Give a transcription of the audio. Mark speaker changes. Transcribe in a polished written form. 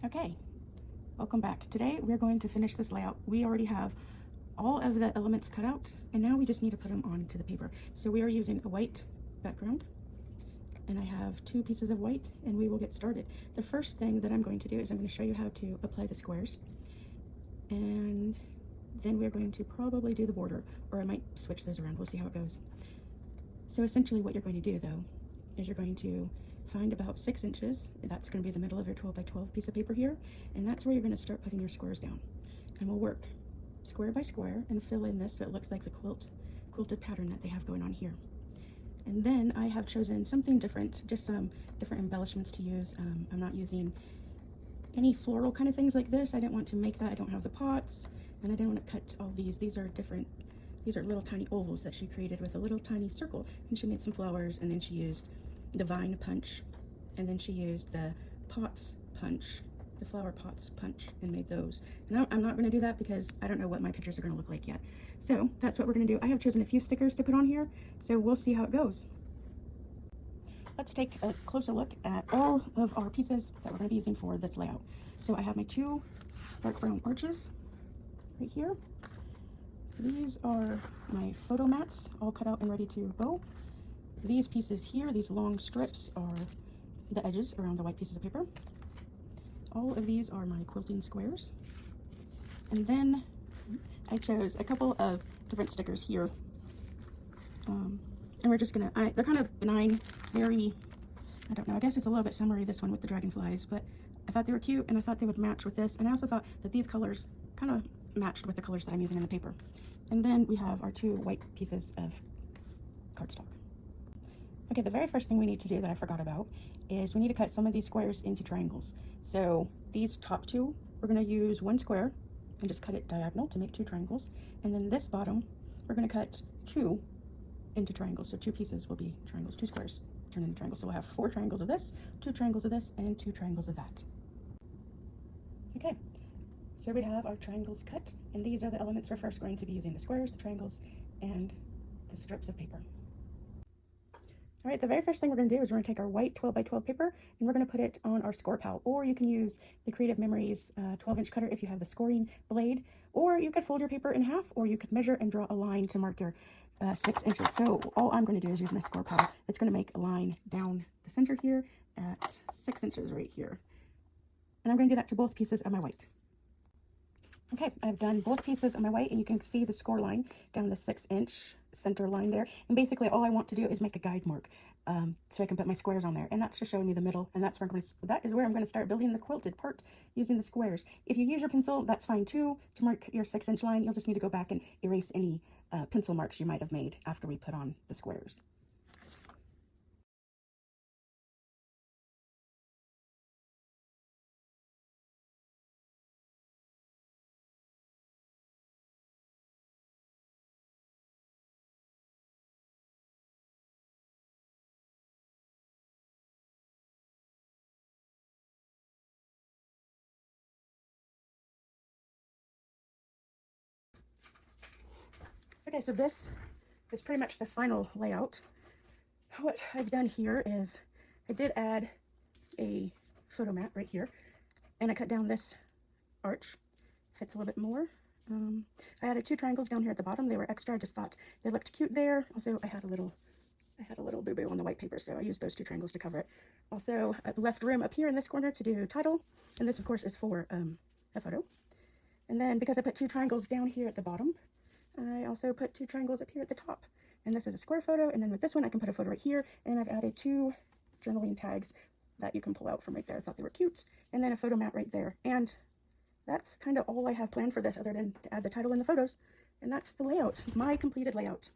Speaker 1: Okay, welcome back. Today we're going to finish this layout. We already have all of the elements cut out and now we just need to put them onto the paper. So we are using a white background and I have 2 pieces of white and we will get started. The first thing that I'm going to do is I'm going to show you how to apply the squares, and then we're going to probably do the border, or I might switch those around. We'll see how it goes. So essentially what you're going to do though is you're going to find about 6 inches. That's going to be the middle of your 12 by 12 piece of paper here, and that's where you're going to start putting your squares down. And we'll work square by square and fill in this so it looks like the quilted pattern that they have going on here. And then I have chosen something different, just some different embellishments to use. I'm not using any floral kind of things like this. I didn't want to make that. I don't have the pots, and I didn't want to cut all these. These are different. These are little tiny ovals that she created with a little tiny circle, and she made some flowers, and then she used the vine punch, and then she used the pots punch, the flower pots punch, and made those. And I'm not going to do that because I don't know what my pictures are going to look like yet. So that's what we're going to do. I have chosen a few stickers to put on here, so we'll see how it goes. Let's take a closer look at all of our pieces that we're going to be using for this layout. So I have my 2 dark brown arches right here. These are my photo mats, all cut out and ready to go. These pieces here, these long strips, are the edges around the white pieces of paper. All of these are my quilting squares. And then I chose a couple of different stickers here. And we're just gonna, they're kind of benign, very, I don't know, I guess it's a little bit summery, this one with the dragonflies, but I thought they were cute and I thought they would match with this. And I also thought that these colors kind of matched with the colors that I'm using in the paper. And then we have our 2 white pieces of cardstock. Okay, the very first thing we need to do that I forgot about is we need to cut some of these squares into triangles. So these top 2, we're going to use 1 square and just cut it diagonal to make 2 triangles. And then this bottom, we're going to cut 2 into triangles. So 2 pieces will be triangles, 2 squares turn into triangles. So we'll have 4 triangles of this, 2 triangles of this, and 2 triangles of that. Okay, so we have our triangles cut, and these are the elements we're first going to be using: the squares, the triangles, and the strips of paper. All right, the very first thing we're going to do is we're going to take our white 12 by 12 paper and we're going to put it on our score pal, or you can use the Creative Memories 12-inch cutter if you have the scoring blade, or you could fold your paper in half, or you could measure and draw a line to mark your 6 inches. So all I'm going to do is use my score pal. It's going to make a line down the center here at 6 inches right here. And I'm going to do that to both pieces of my white. Okay, I've done both pieces of my white, and you can see the score line down the 6-inch center line there. And basically all I want to do is make a guide mark so I can put my squares on there. And that's just showing me the middle, and that is where I'm going to start building the quilted part using the squares. If you use your pencil, that's fine too. To mark your 6-inch line, you'll just need to go back and erase any pencil marks you might have made after we put on the squares. Okay, so this is pretty much the final layout. What I've done here is I did add a photo mat right here, and I cut down this arch. Fits a little bit more. I added 2 triangles down here at the bottom. They were extra. I just thought they looked cute there. Also, I had a little boo-boo on the white paper, so I used those 2 triangles to cover it. Also, I left room up here in this corner to do title, and this, of course, is for a photo. And then, because I put 2 triangles down here at the bottom, I also put 2 triangles up here at the top. And this is a square photo, and then with this one, I can put a photo right here, and I've added 2 journaling tags that you can pull out from right there. I thought they were cute. And then a photo mat right there. And that's kind of all I have planned for this, other than to add the title and the photos. And that's the layout, my completed layout.